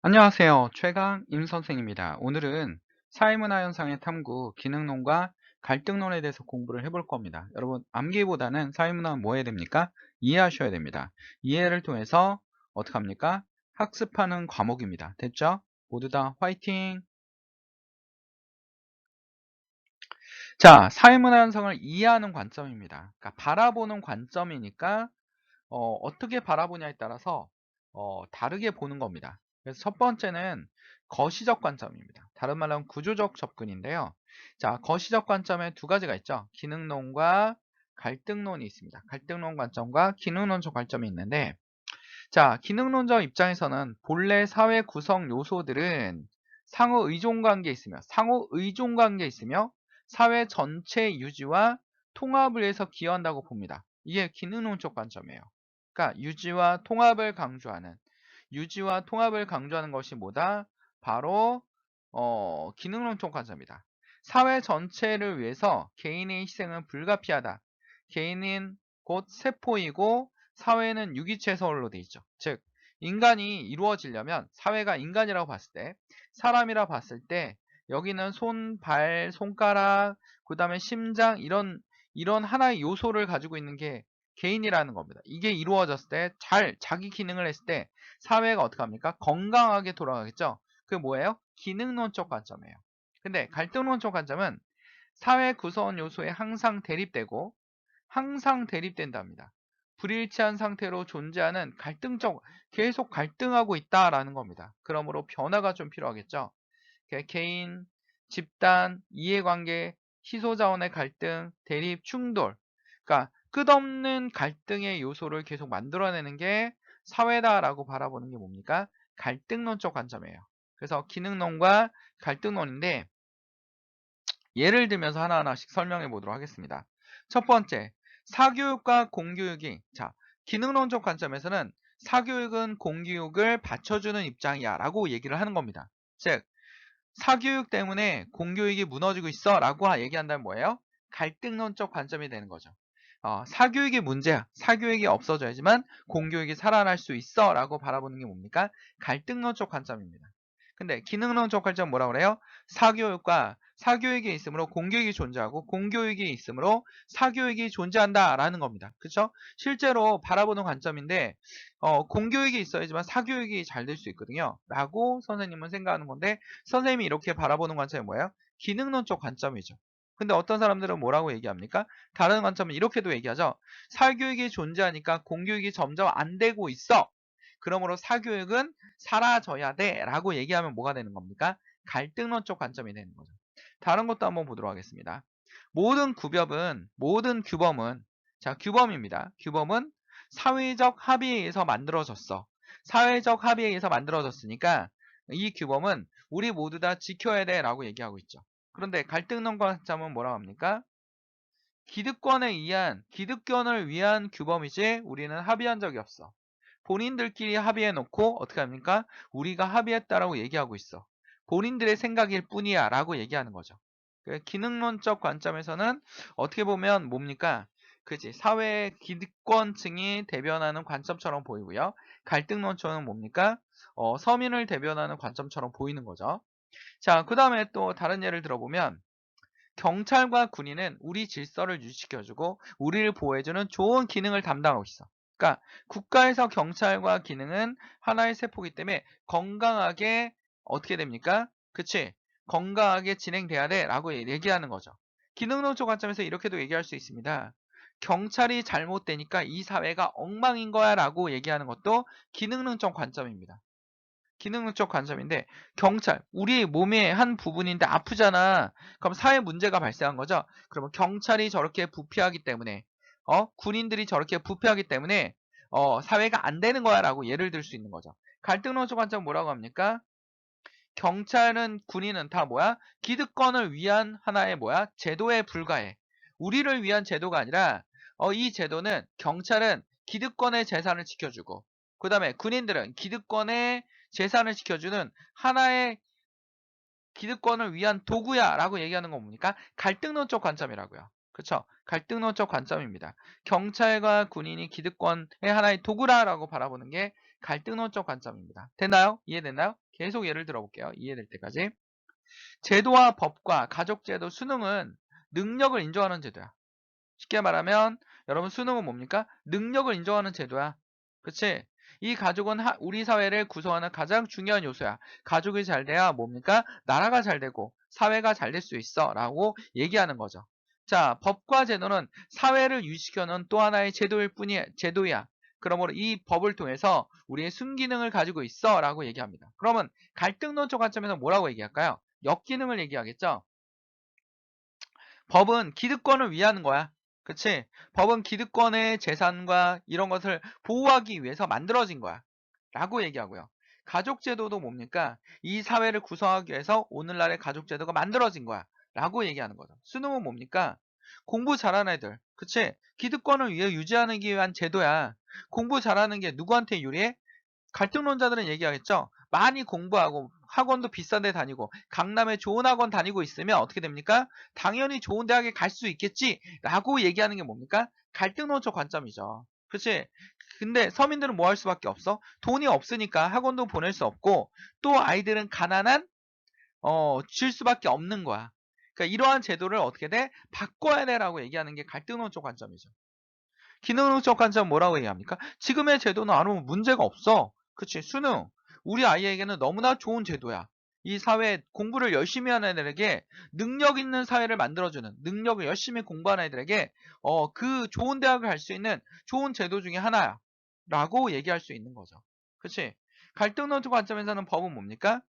안녕하세요. 최강 임선생입니다. 오늘은 사회문화 현상의 탐구, 기능론과 갈등론에 대해서 공부를 해볼 겁니다. 여러분, 암기보다는 사회문화는 뭐 해야 됩니까? 이해하셔야 됩니다. 이해를 통해서 어떻게 합니까? 학습하는 과목입니다. 됐죠? 모두 다 화이팅! 자, 사회문화 현상을 이해하는 관점입니다. 그러니까 바라보는 관점이니까 어떻게 바라보냐에 따라서 다르게 보는 겁니다. 그래서 첫 번째는 거시적 관점입니다. 다른 말로 하면 구조적 접근인데요. 자, 거시적 관점에 두 가지가 있죠. 기능론과 갈등론이 있습니다. 갈등론 관점과 기능론적 관점이 있는데, 자, 기능론적 입장에서는 본래 사회 구성 요소들은 상호 의존 관계에 있으며 사회 전체 유지와 통합을 위해서 기여한다고 봅니다. 이게 기능론적 관점이에요. 그러니까 유지와 통합을 강조하는 것이 뭐다? 바로 기능론적 관점이다. 사회 전체를 위해서 개인의 희생은 불가피하다. 개인은 곧 세포이고 사회는 유기체설로 돼 있죠. 즉 인간이 이루어지려면 사회가 인간이라고 봤을 때 사람이라 봤을 때 여기는 손, 발, 손가락, 그 다음에 심장 이런 하나의 요소를 가지고 있는 게 개인이라는 겁니다. 이게 이루어졌을 때 자기 기능을 했을 때 사회가 어떻게 합니까? 건강하게 돌아가겠죠. 그게 뭐예요? 기능론적 관점이에요. 근데 갈등론적 관점은 사회 구성 요소에 항상 대립된답니다. 불일치한 상태로 존재하는 계속 갈등하고 있다라는 겁니다. 그러므로 변화가 좀 필요하겠죠. 개인, 집단, 이해관계, 희소자원의 갈등, 대립, 충돌. 그러니까 끝없는 갈등의 요소를 계속 만들어내는 게 사회다라고 바라보는 게 뭡니까? 갈등론적 관점이에요. 그래서 기능론과 갈등론인데 예를 들면서 하나하나씩 설명해 보도록 하겠습니다. 첫 번째, 사교육과 공교육이 기능론적 관점에서는 사교육은 공교육을 받쳐주는 입장이야 라고 얘기를 하는 겁니다. 즉 사교육 때문에 공교육이 무너지고 있어 라고 얘기한다면 뭐예요? 갈등론적 관점이 되는 거죠. 사교육이 문제야. 사교육이 없어져야지만 공교육이 살아날 수 있어 라고 바라보는 게 뭡니까? 갈등론적 관점입니다. 근데 기능론적 관점 뭐라고 그래요? 사교육이 있으므로 공교육이 존재하고 공교육이 있으므로 사교육이 존재한다 라는 겁니다. 그쵸? 실제로 바라보는 관점인데 공교육이 있어야지만 사교육이 잘 될 수 있거든요. 라고 선생님은 생각하는 건데 선생님이 이렇게 바라보는 관점이 뭐예요? 기능론적 관점이죠. 근데 어떤 사람들은 뭐라고 얘기합니까? 다른 관점은 이렇게도 얘기하죠. 사교육이 존재하니까 공교육이 점점 안 되고 있어. 그러므로 사교육은 사라져야 돼 라고 얘기하면 뭐가 되는 겁니까? 갈등론적 관점이 되는 거죠. 다른 것도 한번 보도록 하겠습니다. 모든 규범은 규범입니다. 규범은 사회적 합의에 의해서 만들어졌어. 사회적 합의에 의해서 만들어졌으니까 이 규범은 우리 모두 다 지켜야 돼 라고 얘기하고 있죠. 그런데 갈등론 관점은 뭐라고 합니까? 기득권을 위한 규범이지 우리는 합의한 적이 없어. 본인들끼리 합의해 놓고 어떻게 합니까? 우리가 합의했다라고 얘기하고 있어. 본인들의 생각일 뿐이야 라고 얘기하는 거죠. 기능론적 관점에서는 어떻게 보면 뭡니까? 그지 사회의 기득권층이 대변하는 관점처럼 보이고요. 갈등론처럼 뭡니까? 서민을 대변하는 관점처럼 보이는 거죠. 자, 그 다음에 또 다른 예를 들어보면 경찰과 군인은 우리 질서를 유지시켜주고 우리를 보호해주는 좋은 기능을 담당하고 있어. 그러니까 국가에서 경찰과 기능은 하나의 세포이기 때문에 건강하게 어떻게 됩니까? 그치? 건강하게 진행돼야 돼 라고 얘기하는 거죠. 기능론적 관점에서 이렇게도 얘기할 수 있습니다. 경찰이 잘못되니까 이 사회가 엉망인 거야 라고 얘기하는 것도 기능론적 관점입니다. 기능적 관점인데 우리 몸의 한 부분인데 아프잖아. 그럼 사회 문제가 발생한 거죠. 그러면 경찰이 저렇게 부패하기 때문에 군인들이 저렇게 부패하기 때문에 사회가 안 되는 거야 라고 예를 들 수 있는 거죠. 갈등론적 관점 뭐라고 합니까? 경찰은 군인은 다 뭐야? 기득권을 위한 하나의 뭐야? 제도에 불과해. 우리를 위한 제도가 아니라 이 제도는 경찰은 기득권의 재산을 지켜주고 그 다음에 군인들은 기득권의 재산을 지켜주는 하나의 기득권을 위한 도구야 라고 얘기하는 건 뭡니까? 갈등론적 관점이라고요. 그렇죠? 갈등론적 관점입니다. 경찰과 군인이 기득권의 하나의 도구라고 바라보는 게 갈등론적 관점입니다. 됐나요? 이해됐나요? 계속 예를 들어볼게요. 이해될 때까지. 제도와 법과 가족제도, 수능은 능력을 인정하는 제도야. 쉽게 말하면 여러분 수능은 뭡니까? 능력을 인정하는 제도야. 그치? 이 가족은 우리 사회를 구성하는 가장 중요한 요소야. 가족이 잘 돼야 뭡니까? 나라가 잘 되고 사회가 잘 될 수 있어 라고 얘기하는 거죠. 자, 법과 제도는 사회를 유지시켜놓은 또 하나의 제도야. 그러므로 이 법을 통해서 우리의 순기능을 가지고 있어 라고 얘기합니다. 그러면 갈등론적 관점에서 뭐라고 얘기할까요? 역기능을 얘기하겠죠? 법은 기득권을 위하는 거야. 그치? 법은 기득권의 재산과 이런 것을 보호하기 위해서 만들어진 거야. 라고 얘기하고요. 가족제도도 뭡니까? 이 사회를 구성하기 위해서 오늘날의 가족제도가 만들어진 거야. 라고 얘기하는 거죠. 수능은 뭡니까? 공부 잘하는 애들. 그치? 기득권을 위해 유지하기 위한 제도야. 공부 잘하는 게 누구한테 유리해? 갈등론자들은 얘기하겠죠. 많이 공부하고 학원도 비싼 데 다니고 강남에 좋은 학원 다니고 있으면 어떻게 됩니까? 당연히 좋은 대학에 갈 수 있겠지 라고 얘기하는 게 뭡니까? 갈등론적 관점이죠. 그치? 근데 서민들은 뭐 할 수밖에 없어? 돈이 없으니까 학원도 보낼 수 없고 또 아이들은 가난한 질 수밖에 없는 거야. 그러니까 이러한 제도를 어떻게 돼? 바꿔야 돼 라고 얘기하는 게 갈등론적 관점이죠. 기능론적 관점 뭐라고 얘기합니까? 지금의 제도는 아무 문제가 없어. 그치? 수능. 우리 아이에게는 너무나 좋은 제도야. 이 사회 공부를 열심히 하는 애들에게 능력 있는 사회를 만들어주는 능력을 열심히 공부하는 애들에게 그 좋은 대학을 갈 수 있는 좋은 제도 중에 하나야. 라고 얘기할 수 있는 거죠. 그치? 갈등론적 관점에서는 법은 뭡니까?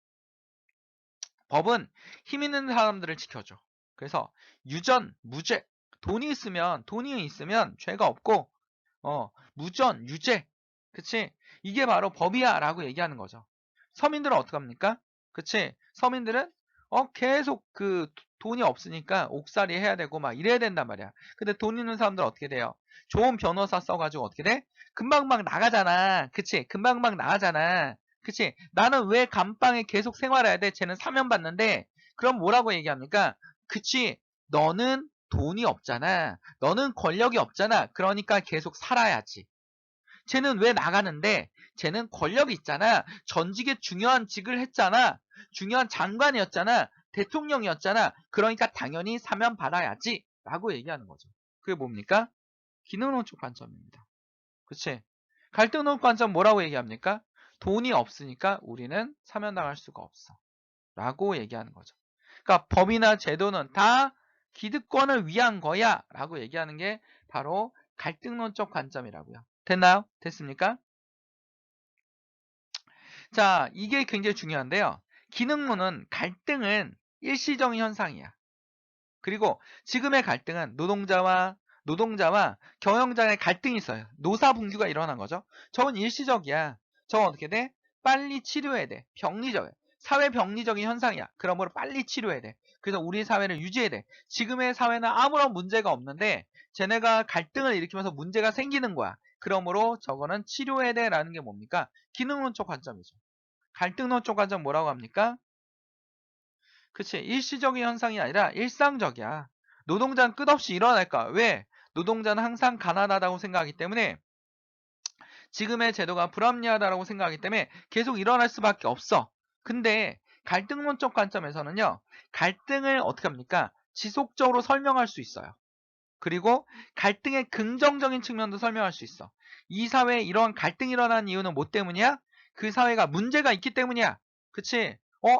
법은 힘 있는 사람들을 지켜줘. 그래서 유전, 무죄. 돈이 있으면 죄가 없고 무전, 유죄. 그치? 이게 바로 법이야 라고 얘기하는 거죠. 서민들은 어떡합니까? 그치? 서민들은 계속 돈이 없으니까 옥살이 해야 되고 막 이래야 된단 말이야. 근데 돈 있는 사람들 어떻게 돼요? 좋은 변호사 써가지고 어떻게 돼? 금방 막 나가잖아. 그치? 금방 막 나가잖아. 그치? 나는 왜 감방에 계속 생활해야 돼? 쟤는 사면 받는데 그럼 뭐라고 얘기합니까? 그치? 너는 돈이 없잖아. 너는 권력이 없잖아. 그러니까 계속 살아야지. 쟤는 왜 나가는데? 쟤는 권력이 있잖아. 전직에 중요한 직을 했잖아. 중요한 장관이었잖아. 대통령이었잖아. 그러니까 당연히 사면 받아야지. 라고 얘기하는 거죠. 그게 뭡니까? 기능론적 관점입니다. 그치? 갈등론적 관점 뭐라고 얘기합니까? 돈이 없으니까 우리는 사면당할 수가 없어. 라고 얘기하는 거죠. 그러니까 법이나 제도는 다 기득권을 위한 거야 라고 얘기하는 게 바로 갈등론적 관점이라고요. 됐나요? 됐습니까? 자, 이게 굉장히 중요한데요. 기능론은 갈등은 일시적인 현상이야. 그리고 지금의 갈등은 노동자와 경영자 의 갈등이 있어요. 노사분규가 일어난 거죠. 저건 일시적이야. 저건 어떻게 돼? 빨리 치료해야 돼. 병리적. 사회 병리적인 현상이야. 그러므로 빨리 치료해야 돼. 그래서 우리 사회를 유지해야 돼. 지금의 사회는 아무런 문제가 없는데 쟤네가 갈등을 일으키면서 문제가 생기는 거야. 그러므로 저거는 치료해야 돼 라는 게 뭡니까? 기능론적 관점이죠. 갈등론적 관점 뭐라고 합니까? 그치. 일시적인 현상이 아니라 일상적이야. 노동자는 끝없이 일어날까? 왜? 노동자는 항상 가난하다고 생각하기 때문에 지금의 제도가 불합리하다고 생각하기 때문에 계속 일어날 수밖에 없어. 근데 갈등론적 관점에서는요. 갈등을 어떻게 합니까? 지속적으로 설명할 수 있어요. 그리고 갈등의 긍정적인 측면도 설명할 수 있어. 이 사회에 이러한 갈등이 일어나는 이유는 뭐 때문이야? 그 사회가 문제가 있기 때문이야. 그치?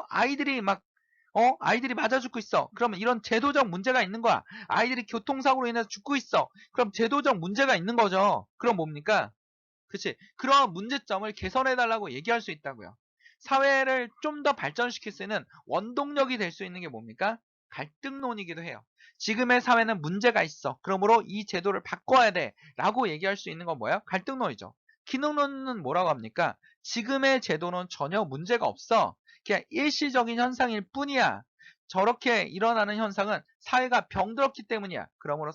아이들이 맞아 죽고 있어. 그러면 이런 제도적 문제가 있는 거야. 아이들이 교통사고로 인해서 죽고 있어. 그럼 제도적 문제가 있는 거죠. 그럼 뭡니까? 그치? 그런 문제점을 개선해달라고 얘기할 수 있다고요. 사회를 좀 더 발전시킬 수 있는 원동력이 될 수 있는 게 뭡니까? 갈등론이기도 해요. 지금의 사회는 문제가 있어. 그러므로 이 제도를 바꿔야 돼. 라고 얘기할 수 있는 건 뭐야? 갈등론이죠. 기능론은 뭐라고 합니까? 지금의 제도는 전혀 문제가 없어. 그냥 일시적인 현상일 뿐이야. 저렇게 일어나는 현상은 사회가 병들었기 때문이야. 그러므로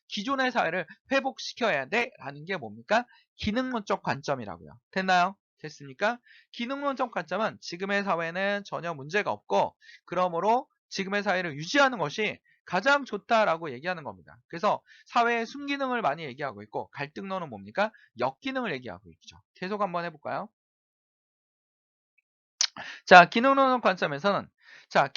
기존의 사회를 회복시켜야 돼. 라는 게 뭡니까? 기능론적 관점이라고요. 됐나요? 됐습니까? 기능론적 관점은 지금의 사회는 전혀 문제가 없고 그러므로 지금의 사회를 유지하는 것이 가장 좋다라고 얘기하는 겁니다. 그래서 사회의 순기능을 많이 얘기하고 있고 갈등론은 뭡니까? 역기능을 얘기하고 있죠. 계속 한번 해볼까요? 자, 기능론적 관점에서는 자,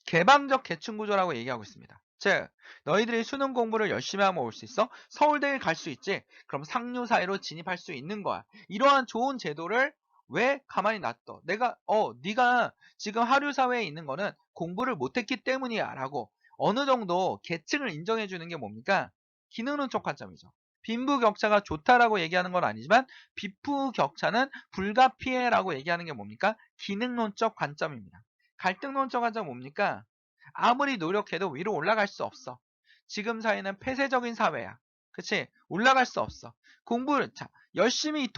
개방적 계층 구조라고 얘기하고 있습니다. 즉, 너희들이 수능 공부를 열심히 하면 올 수 있어? 서울대에 갈 수 있지? 그럼 상류 사회로 진입할 수 있는 거야. 이러한 좋은 제도를 왜 가만히 놔둬? 네가 지금 하류 사회에 있는 거는 공부를 못했기 때문이야 라고 어느 정도 계층을 인정해 주는 게 뭡니까? 기능론적 관점이죠. 빈부격차가 좋다라고 얘기하는 건 아니지만 빈부격차는 불가피해라고 얘기하는 게 뭡니까? 기능론적 관점입니다. 갈등론적 관점 뭡니까? 아무리 노력해도 위로 올라갈 수 없어. 지금 사회는 폐쇄적인 사회야. 그치? 올라갈 수 없어. 공부를, 열심히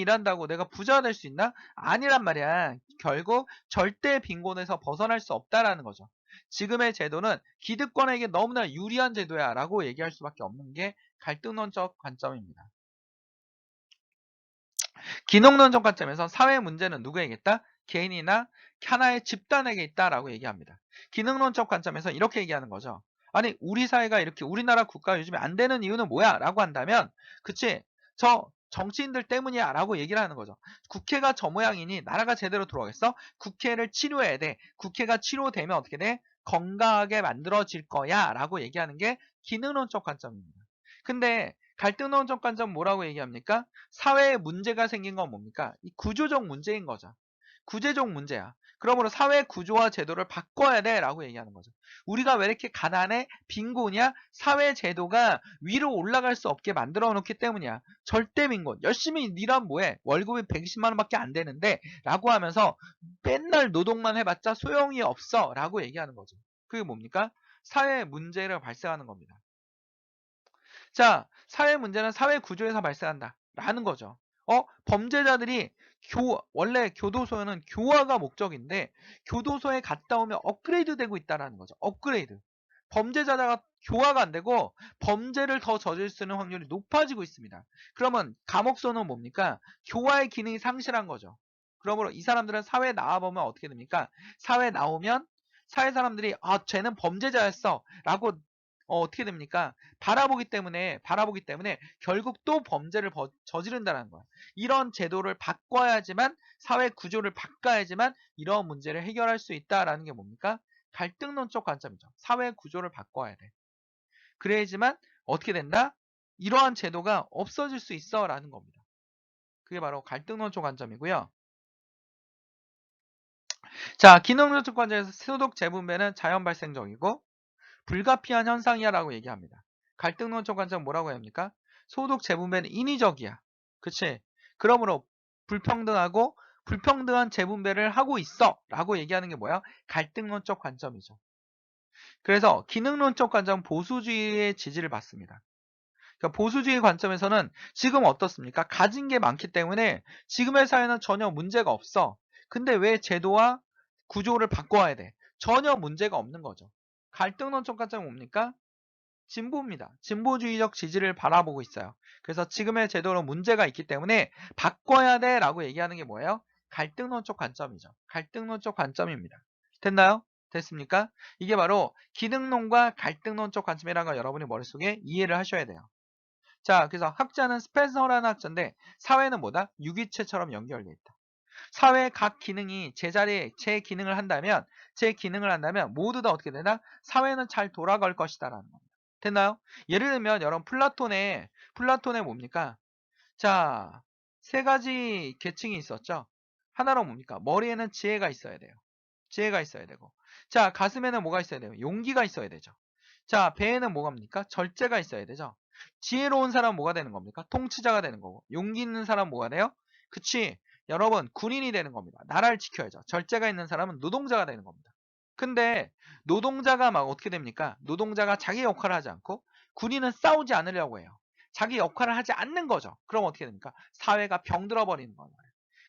일한다고 내가 부자가 될 수 있나? 아니란 말이야. 결국 절대 빈곤에서 벗어날 수 없다라는 거죠. 지금의 제도는 기득권에게 너무나 유리한 제도야 라고 얘기할 수밖에 없는 게 갈등론적 관점입니다. 기능론적 관점에서 사회 문제는 누구에게 있다? 개인이나 하나의 집단에게 있다라고 얘기합니다. 기능론적 관점에서 이렇게 얘기하는 거죠. 아니, 우리 사회가 이렇게 우리나라 국가 요즘에 안 되는 이유는 뭐야? 라고 한다면, 그치? 저 정치인들 때문이야 라고 얘기를 하는 거죠. 국회가 저 모양이니 나라가 제대로 돌아가겠어? 국회를 치료해야 돼. 국회가 치료되면 어떻게 돼? 건강하게 만들어질 거야 라고 얘기하는 게 기능론적 관점입니다. 근데 갈등론적 관점 뭐라고 얘기합니까? 사회에 문제가 생긴 건 뭡니까? 이 구조적 문제인 거죠. 구제적 문제야. 그러므로 사회 구조와 제도를 바꿔야 돼 라고 얘기하는 거죠. 우리가 왜 이렇게 가난해? 빈곤이야? 사회 제도가 위로 올라갈 수 없게 만들어 놓기 때문이야. 절대 빈곤. 열심히 일하면 뭐해? 월급이 120만 원밖에 안 되는데 라고 하면서 맨날 노동만 해봤자 소용이 없어 라고 얘기하는 거죠. 그게 뭡니까? 사회 문제를 발생하는 겁니다. 자, 사회 문제는 사회 구조에서 발생한다. 라는 거죠. 범죄자들이 원래 교도소에는 교화가 목적인데, 교도소에 갔다 오면 업그레이드 되고 있다라는 거죠. 업그레이드. 범죄자가 교화가 안 되고, 범죄를 더 저질 수 있는 확률이 높아지고 있습니다. 그러면 감옥소는 뭡니까? 교화의 기능이 상실한 거죠. 그러므로 이 사람들은 사회에 나와보면 어떻게 됩니까? 사회에 나오면, 사회 사람들이, 쟤는 범죄자였어. 라고, 어떻게 됩니까? 바라보기 때문에 결국 또 범죄를 저지른다는 거야. 이런 제도를 바꿔야지만 사회 구조를 바꿔야지만 이런 문제를 해결할 수 있다라는 게 뭡니까? 갈등론적 관점이죠. 사회 구조를 바꿔야 돼. 그래야지만 어떻게 된다? 이러한 제도가 없어질 수 있어라는 겁니다. 그게 바로 갈등론적 관점이고요. 자, 기능론적 관점에서 소득 재분배는 자연 발생적이고 불가피한 현상이야라고 얘기합니다. 갈등론적 관점 뭐라고 합니까? 소득 재분배는 인위적이야. 그치? 그러므로 불평등하고 불평등한 재분배를 하고 있어 라고 얘기하는 게 뭐야? 갈등론적 관점이죠. 그래서 기능론적 관점 보수주의의 지지를 받습니다. 그러니까 보수주의 관점에서는 지금 어떻습니까? 가진 게 많기 때문에 지금의 사회는 전혀 문제가 없어. 근데 왜 제도와 구조를 바꿔야 돼? 전혀 문제가 없는 거죠. 갈등론적 관점은 뭡니까? 진보입니다. 진보주의적 지지를 바라보고 있어요. 그래서 지금의 제도로 문제가 있기 때문에 바꿔야 돼 라고 얘기하는 게 뭐예요? 갈등론적 관점이죠. 갈등론적 관점입니다. 됐나요? 됐습니까? 이게 바로 기능론과 갈등론적 관점이라는 걸 여러분이 머릿속에 이해를 하셔야 돼요. 자, 그래서 학자는 스펜서라는 학자인데 사회는 뭐다? 유기체처럼 연결되어 있다. 사회의 각 기능이 제자리에 제 기능을 한다면 모두 다 어떻게 되나? 사회는 잘 돌아갈 것이다라는 겁니다. 됐나요? 예를 들면 여러분 플라톤의 뭡니까? 자, 세 가지 계층이 있었죠. 하나로 뭡니까? 머리에는 지혜가 있어야 돼요. 지혜가 있어야 되고. 자, 가슴에는 뭐가 있어야 돼요? 용기가 있어야 되죠. 자, 배에는 뭐가 뭡니까? 절제가 있어야 되죠. 지혜로운 사람은 뭐가 되는 겁니까? 통치자가 되는 거고. 용기 있는 사람은 뭐가 돼요? 그치. 여러분, 군인이 되는 겁니다. 나라를 지켜야죠. 절제가 있는 사람은 노동자가 되는 겁니다. 근데 노동자가 막 어떻게 됩니까? 노동자가 자기 역할을 하지 않고 군인은 싸우지 않으려고 해요. 자기 역할을 하지 않는 거죠. 그럼 어떻게 됩니까? 사회가 병들어 버리는 거예요.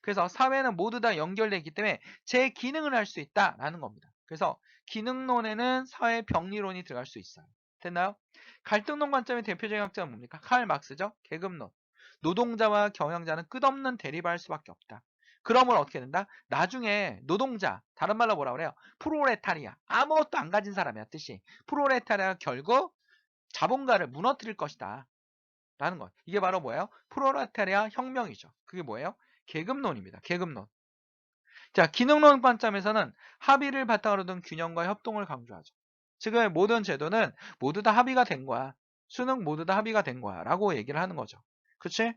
그래서 사회는 모두 다 연결되어 있기 때문에 제 기능을 할 수 있다라는 겁니다. 그래서 기능론에는 사회 병리론이 들어갈 수 있어요. 됐나요? 갈등론 관점의 대표적인 학자는 뭡니까? 칼 막스죠? 계급론. 노동자와 경영자는 끝없는 대립을 할 수밖에 없다. 그러면 어떻게 된다? 나중에 노동자, 다른 말로 뭐라 그래요? 프로레타리아, 아무것도 안 가진 사람이야 뜻이. 프로레타리아가 결국 자본가를 무너뜨릴 것이다. 라는 것. 이게 바로 뭐예요? 프로레타리아 혁명이죠. 그게 뭐예요? 계급론입니다. 계급론. 자, 기능론 관점에서는 합의를 바탕으로 둔 균형과 협동을 강조하죠. 지금 모든 제도는 모두 다 합의가 된 거야. 수능 모두 다 합의가 된 거야. 라고 얘기를 하는 거죠. 그치?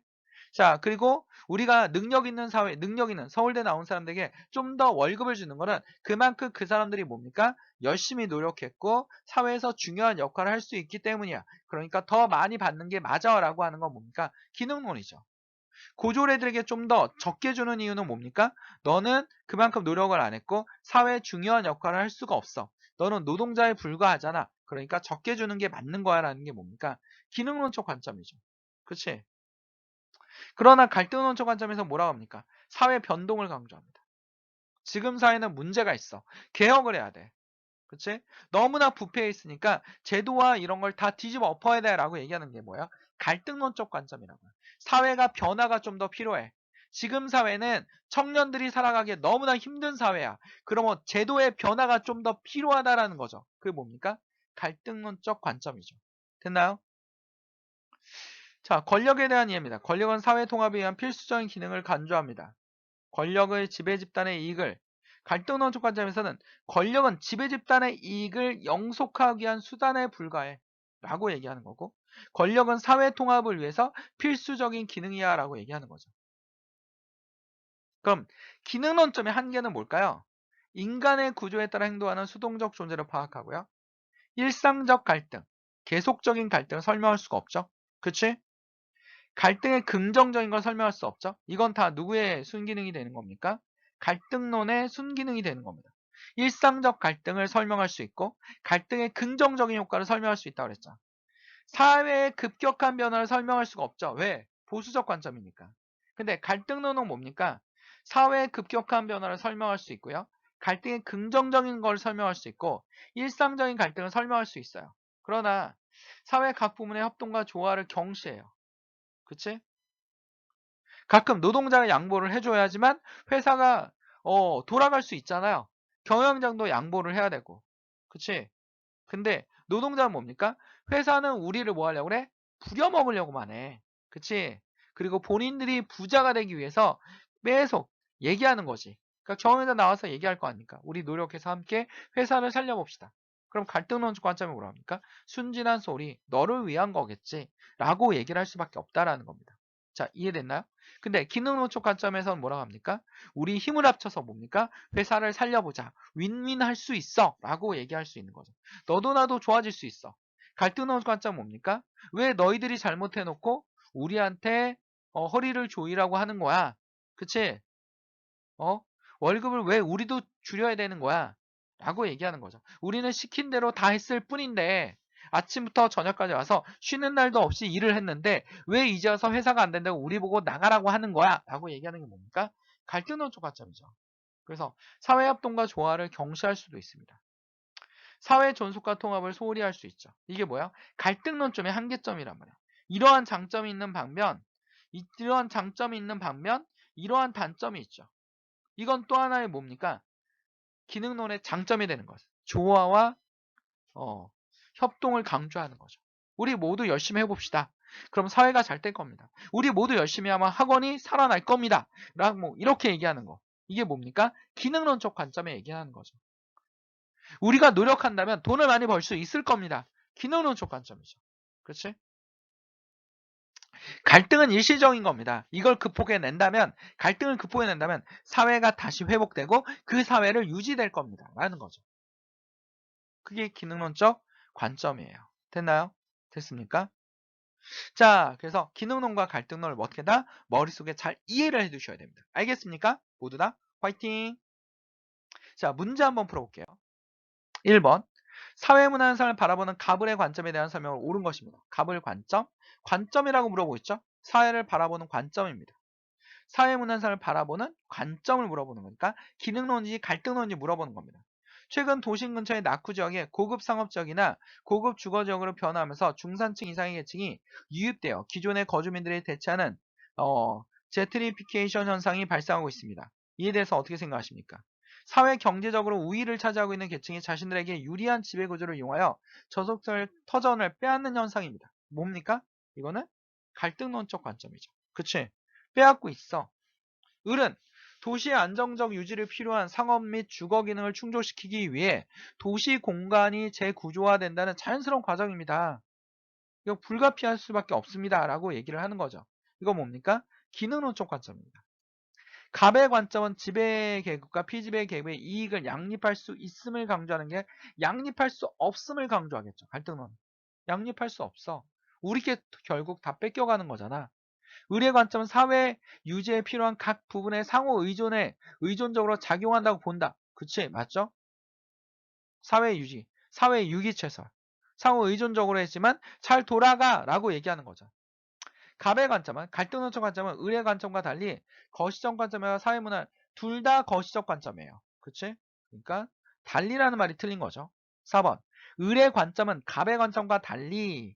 자, 그리고 우리가 능력 있는 사회, 능력 있는 서울대 나온 사람들에게 좀 더 월급을 주는 거는 그만큼 그 사람들이 뭡니까? 열심히 노력했고 사회에서 중요한 역할을 할 수 있기 때문이야. 그러니까 더 많이 받는 게 맞아라고 하는 건 뭡니까? 기능론이죠. 고졸 애들에게 좀 더 적게 주는 이유는 뭡니까? 너는 그만큼 노력을 안 했고 사회에 중요한 역할을 할 수가 없어. 너는 노동자에 불과하잖아. 그러니까 적게 주는 게 맞는 거야 라는 게 뭡니까? 기능론적 관점이죠. 그치? 그러나 갈등론적 관점에서 뭐라고 합니까? 사회 변동을 강조합니다. 지금 사회는 문제가 있어. 개혁을 해야 돼. 그치? 너무나 부패해 있으니까 제도와 이런 걸 다 뒤집어 엎어야 돼 라고 얘기하는 게 뭐야? 갈등론적 관점이라고요. 사회가 변화가 좀 더 필요해. 지금 사회는 청년들이 살아가기에 너무나 힘든 사회야. 그러면 제도의 변화가 좀 더 필요하다라는 거죠. 그게 뭡니까? 갈등론적 관점이죠. 됐나요? 자, 권력에 대한 이해입니다. 권력은 사회 통합에 의한 필수적인 기능을 간주합니다. 권력의 지배 집단의 이익을 갈등론적 관점에서는 권력은 지배 집단의 이익을 영속하기 위한 수단에 불과해 라고 얘기하는 거고 권력은 사회 통합을 위해서 필수적인 기능이야 라고 얘기하는 거죠. 그럼 기능론점의 한계는 뭘까요? 인간의 구조에 따라 행동하는 수동적 존재를 파악하고요. 일상적 갈등, 계속적인 갈등을 설명할 수가 없죠. 그치? 갈등의 긍정적인 걸 설명할 수 없죠. 이건 다 누구의 순기능이 되는 겁니까? 갈등론의 순기능이 되는 겁니다. 일상적 갈등을 설명할 수 있고 갈등의 긍정적인 효과를 설명할 수 있다고 그랬죠. 사회의 급격한 변화를 설명할 수가 없죠. 왜? 보수적 관점이니까. 근데 갈등론은 뭡니까? 사회의 급격한 변화를 설명할 수 있고요. 갈등의 긍정적인 걸 설명할 수 있고 일상적인 갈등을 설명할 수 있어요. 그러나 사회 각 부문의 협동과 조화를 경시해요. 그치? 가끔 노동자가 양보를 해줘야지만 회사가 돌아갈 수 있잖아요. 경영장도 양보를 해야 되고. 그치? 근데 노동자는 뭡니까? 회사는 우리를 뭐 하려고 그래? 부려먹으려고만 해. 그치? 그리고 본인들이 부자가 되기 위해서 계속 얘기하는 거지. 그러니까 경영자 나와서 얘기할 거 아닙니까? 우리 노력해서 함께 회사를 살려봅시다. 그럼 갈등론적 관점이 뭐라 합니까? 순진한 소리, 너를 위한 거겠지. 라고 얘기를 할 수밖에 없다라는 겁니다. 자, 이해됐나요? 근데 기능론적 관점에서는 뭐라고 합니까? 우리 힘을 합쳐서 뭡니까? 회사를 살려보자. 윈윈 할 수 있어. 라고 얘기할 수 있는 거죠. 너도 나도 좋아질 수 있어. 갈등론적 관점 뭡니까? 왜 너희들이 잘못해놓고 우리한테 허리를 조이라고 하는 거야? 그치? 어? 월급을 왜 우리도 줄여야 되는 거야? 라고 얘기하는 거죠. 우리는 시킨 대로 다 했을 뿐인데 아침부터 저녁까지 와서 쉬는 날도 없이 일을 했는데 왜 이제 와서 회사가 안 된다고 우리 보고 나가라고 하는 거야? 라고 얘기하는 게 뭡니까? 갈등론적 관점이죠. 그래서 사회협동과 조화를 경시할 수도 있습니다. 사회 존속과 통합을 소홀히 할 수 있죠. 이게 뭐야? 갈등론점의 한계점이란 말이야. 이러한 장점이 있는 반면 이러한 장점이 있는 반면 이러한 단점이 있죠. 이건 또 하나의 뭡니까? 기능론의 장점이 되는 거죠. 조화와 협동을 강조하는 거죠. 우리 모두 열심히 해봅시다. 그럼 사회가 잘 될 겁니다. 우리 모두 열심히 하면 학원이 살아날 겁니다. 라고 뭐 이렇게 얘기하는 거. 이게 뭡니까? 기능론적 관점에 얘기하는 거죠. 우리가 노력한다면 돈을 많이 벌 수 있을 겁니다. 기능론적 관점이죠. 그렇지? 갈등은 일시적인 겁니다. 이걸 극복해낸다면, 갈등을 극복해낸다면 사회가 다시 회복되고 그 사회를 유지될 겁니다. 라는 거죠. 그게 기능론적 관점이에요. 됐나요? 됐습니까? 자, 그래서 기능론과 갈등론을 어떻게 다 머릿속에 잘 이해를 해두셔야 됩니다. 알겠습니까? 모두 다 화이팅! 자, 문제 한번 풀어볼게요. 1번. 사회문화 현상을 바라보는 가불의 관점에 대한 설명을 옳은 것입니다. 가불 관점? 관점이라고 물어보고 있죠? 사회를 바라보는 관점입니다. 사회문화 현상을 바라보는 관점을 물어보는 거니까 기능론인지 갈등론인지 물어보는 겁니다. 최근 도심 근처의 낙후 지역에 고급 상업지역이나 고급 주거지역으로 변화하면서 중산층 이상의 계층이 유입되어 기존의 거주민들이 대체하는 제트리피케이션 현상이 발생하고 있습니다. 이에 대해서 어떻게 생각하십니까? 사회 경제적으로 우위를 차지하고 있는 계층이 자신들에게 유리한 지배구조를 이용하여 저속설 터전을 빼앗는 현상입니다. 뭡니까? 이거는 갈등론적 관점이죠. 그치? 빼앗고 있어. 을은 도시의 안정적 유지를 필요한 상업 및 주거 기능을 충족시키기 위해 도시 공간이 재구조화된다는 자연스러운 과정입니다. 이거 불가피할 수밖에 없습니다. 라고 얘기를 하는 거죠. 이거 뭡니까? 기능론적 관점입니다. 갑의 관점은 지배 계급과 피지배 계급의 이익을 양립할 수 있음을 강조하는 게 양립할 수 없음을 강조하겠죠. 갈등론. 양립할 수 없어. 우리께 결국 다 뺏겨가는 거잖아. 의례 관점은 사회 유지에 필요한 각 부분의 상호 의존에 의존적으로 작용한다고 본다. 그치? 맞죠? 사회 유지, 사회 유기체설. 상호 의존적으로 했지만 잘 돌아가 라고 얘기하는 거죠. 갑의 관점은 갈등론적 관점은 의례 관점과 달리 거시적 관점과 사회문화 둘 다 거시적 관점이에요. 그치? 그러니까 달리라는 말이 틀린 거죠. 4번 의례 관점은 갑의 관점과 달리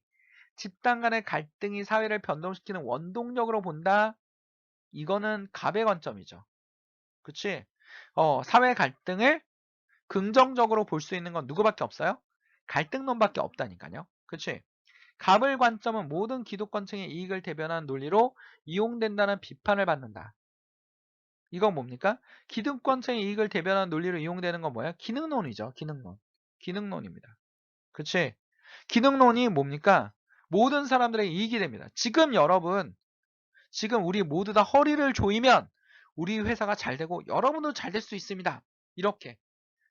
집단 간의 갈등이 사회를 변동시키는 원동력으로 본다. 이거는 갑의 관점이죠. 그치? 사회 갈등을 긍정적으로 볼 수 있는 건 누구밖에 없어요? 갈등론밖에 없다니까요. 그치? 갑의 관점은 모든 기득권층의 이익을 대변하는 논리로 이용된다는 비판을 받는다. 이건 뭡니까? 기득권층의 이익을 대변하는 논리로 이용되는 건 뭐야? 기능론이죠. 기능론. 기능론입니다. 그치? 기능론이 뭡니까? 모든 사람들의 이익이 됩니다. 지금 여러분, 지금 우리 모두 다 허리를 조이면 우리 회사가 잘 되고 여러분도 잘 될 수 있습니다. 이렇게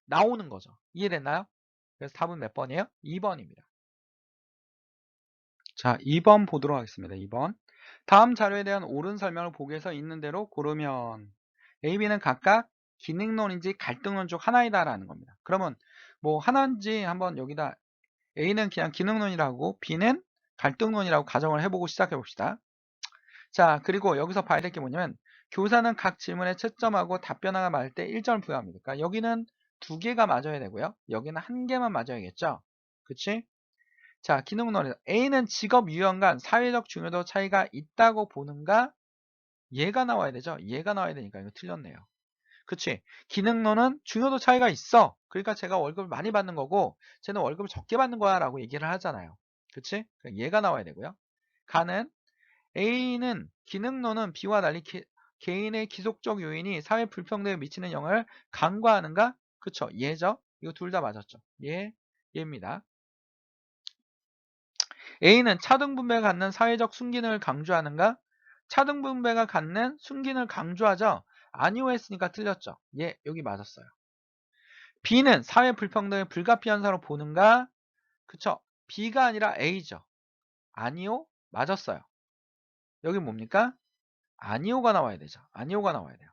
나오는 거죠. 이해됐나요? 그래서 답은 몇 번이에요? 2번입니다. 자, 2번 보도록 하겠습니다. 2번. 다음 자료에 대한 옳은 설명을 보기에서 있는 대로 고르면 A, B는 각각 기능론인지 갈등론 중 하나이다라는 겁니다. 그러면 뭐 하나인지 한번 여기다 A는 그냥 기능론이라고 B는 갈등론이라고 가정을 해보고 시작해 봅시다. 자, 그리고 여기서 봐야 될 게 뭐냐면 교사는 각 질문에 채점하고 답변하가 맞을 때 1점을 부여합니다. 그러니까 여기는 2개가 맞아야 되고요. 여기는 1개만 맞아야겠죠. 그치? 자, 기능론에서 A는 직업 유형간 사회적 중요도 차이가 있다고 보는가? 얘가 나와야 되죠. 얘가 나와야 되니까 이거 틀렸네요. 그치? 기능론은 중요도 차이가 있어. 그러니까 제가 월급을 많이 받는 거고 쟤는 월급을 적게 받는 거야 라고 얘기를 하잖아요. 그치? 얘가 나와야 되고요. 가는 A는 기능론은 B와 달리 개인의 기속적 요인이 사회 불평등에 미치는 영향을 간과하는가? 그쵸? 얘죠? 이거 둘 다 맞았죠? 얘입니다. A는 차등분배가 갖는 사회적 순기능을 강조하는가? 차등분배가 갖는 순기능을 강조하죠? 아니오 했으니까 틀렸죠? 여기 맞았어요. B는 사회 불평등을 불가피 현상으로 보는가? 그쵸? B가 아니라 A죠. 아니오? 맞았어요. 여기 뭡니까? 아니오가 나와야 되죠. 아니오가 나와야 돼요.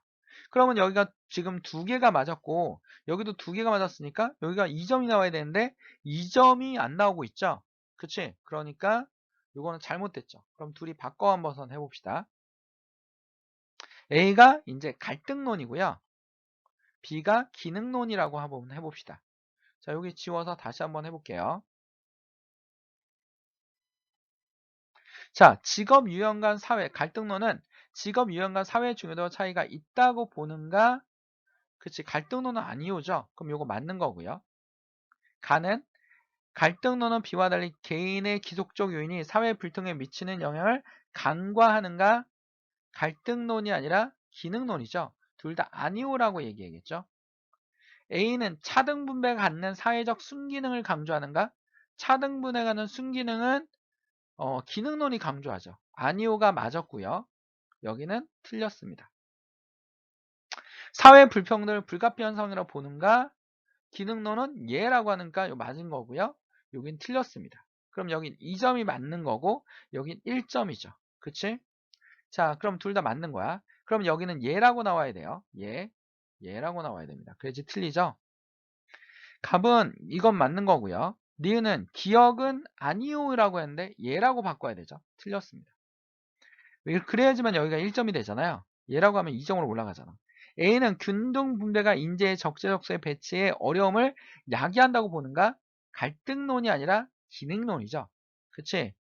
그러면 여기가 지금 2개가 맞았고 여기도 2개가 맞았으니까 여기가 2점이 나와야 되는데 2점이 안 나오고 있죠. 그치? 그러니까 이거는 잘못됐죠. 그럼 둘이 바꿔 한번 해봅시다. A가 이제 갈등론이고요. B가 기능론이라고 한번 해봅시다. 자, 여기 지워서 다시 한번 해볼게요. 자, 직업 유형 간 사회 갈등론은 직업 유형 간 사회 중요도 차이가 있다고 보는가? 그치, 갈등론은 아니오죠. 그럼 이거 맞는 거고요. 가는 갈등론은 B와 달리 개인의 기속적 요인이 사회 불평에 미치는 영향을 간과하는가? 갈등론이 아니라 기능론이죠. 둘 다 아니오라고 얘기하겠죠. A는 차등분배가 갖는 사회적 순기능을 강조하는가? 차등분배 가는 순기능은 기능론이 강조하죠. 아니오가 맞았고요. 여기는 틀렸습니다. 사회 불평등을 불가피 현상이라고 보는가? 기능론은 얘라고 하니까 이거 맞은 거고요. 여긴 틀렸습니다. 그럼 여긴 2점이 맞는 거고 여긴 1점이죠. 그치? 자, 그럼 둘 다 맞는 거야. 그럼 여기는 얘라고 나와야 돼요. 얘라고 나와야 됩니다. 그래야지 틀리죠? 갑은 이건 맞는 거고요. 니은은 기억은 아니오라고 했는데 얘라고 바꿔야 되죠. 틀렸습니다. 그래야지만 여기가 1점이 되잖아요. 얘라고 하면 2점으로 올라가잖아. A는 균등 분배가 인재의 적재적소의 배치에 어려움을 야기한다고 보는가? 갈등론이 아니라 기능론이죠. 그치?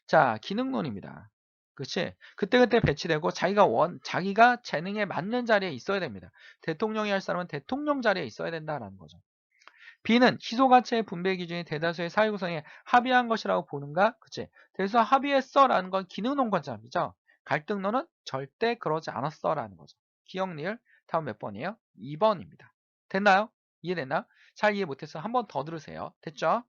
자, 기능론입니다. 그치? 그때그때 배치되고 자기가 재능에 맞는 자리에 있어야 됩니다. 대통령이 할 사람은 대통령 자리에 있어야 된다라는 거죠. B는 희소가치의 분배 기준이 대다수의 사회 구성에 합의한 것이라고 보는가? 그치? 대다수 합의했어 라는 건 기능론 관점이죠. 갈등론은 절대 그러지 않았어 라는 거죠. 기억 리을. 다음 몇 번이에요? 2번입니다. 됐나요? 이해됐나? 잘 이해 못해서 한 번 더 들으세요. 됐죠?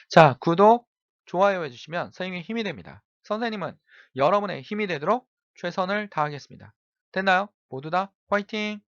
자, 구독, 좋아요 해주시면 선생님의 힘이 됩니다. 선생님은 여러분의 힘이 되도록 최선을 다하겠습니다. 됐나요? 모두 다 화이팅!